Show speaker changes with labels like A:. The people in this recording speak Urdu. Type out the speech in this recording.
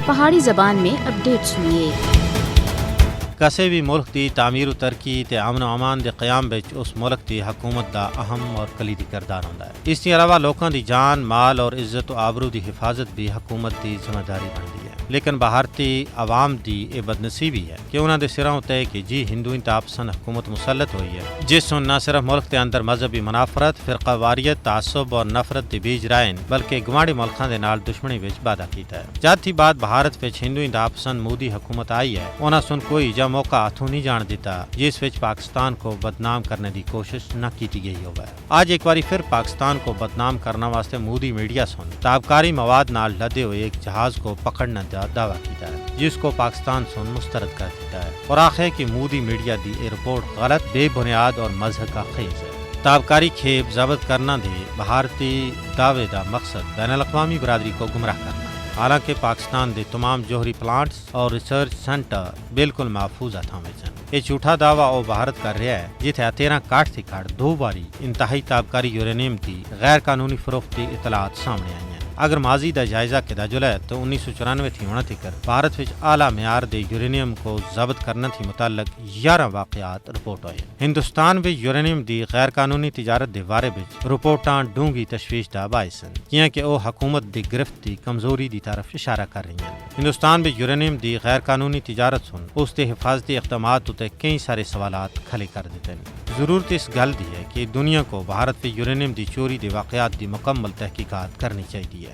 A: پہاڑی زبان میں اپڈیٹ سنیے۔
B: کسی بھی ملک دی تعمیر و ترقی تے امن و امان دے قیام وچ اس ملک دی حکومت دا اہم اور کلیدی کردار ہوندا ہے۔ اس کے علاوہ لوکاں دی جان، مال اور عزت و آبرو دی حفاظت بھی حکومت دی ذمہ داری بنتی ہے۔ لیکن بھارتی عوام دی اے بدنصیبی ہے کہ انہاں دے سراں تے کہ جی ہندو انتہا پسند حکومت مسلط ہوئی ہے، جس سن نہ صرف ملک دے اندر مذہبی منافرت، فرقہ واریت، تعصب اور نفرت دے بیج رائن بلکہ گوانڈی ملکاں دے نال دشمنی وچ وعدہ کیتا ہے۔ جد تھی بات بھارت وچ ہندو انتہا پسند مودی حکومت آئی ہے، انہاں سن کوئی جا موقع ہاتھوں نہیں جان دیتا جس وچ پاکستان کو بدنام کرنے دی کوشش نہ کیتی گئی ہوگا۔ آج ایک باری پھر پاکستان کو بدنام کرنا واسطے مودی میڈیا سن تابکاری مواد نال لدے ہوئے ایک جہاز کو پکڑنے دا دعویٰ کیتا ہے، جس کو پاکستان سن مسترد کر دیتا ہے اور آخر کہ مودی میڈیا دی اے رپورٹ غلط، بے بنیاد اور مذہب کا خیز ہے۔ تابکاری کھیپ ضبط کرنا دے بھارتی دعوے دا مقصد بین الاقوامی برادری کو گمراہ کرنا ہے، حالانکہ پاکستان دے تمام جوہری پلانٹس اور ریسرچ سینٹر بالکل محفوظ ہاتھاں وچ ہیں۔ یہ جھوٹا دعویٰ او بھارت کر رہا ہے جتھے 13 کاٹ تھی کاٹ 2 باری انتہائی تابکاری یورینیم دی غیر قانونی فروخت دی اطلاعات سامنے آئی ہیں۔ اگر ماضی دا جائزہ کیا جائے تو 1994 تھی ہونا تھی کر بھارت وچ اعلیٰ معیار دے یورینیم کو ضبط کرنے تھی متعلق 11 واقعات رپورٹ ہوئے۔ ہندوستان وچ یورینیم دی غیر قانونی تجارت دے بارے وچ رپورٹاں ڈونگی تشویش دا باعث ہیں کیونکہ او حکومت دی گرفت دی کمزوری دی طرف اشارہ کر رہی ہیں۔ ہندوستان وچ یورینیم دی غیر قانونی تجارت سن اس دے حفاظتی اقدامات تے کئی سارے سوالات کھڑے کر دیتے ہیں۔ ضرورت اس گل دی ہے کہ دنیا کو بھارت وچ یورینیم دی چوری دے واقعات دی مکمل تحقیقات کرنی چاہیے۔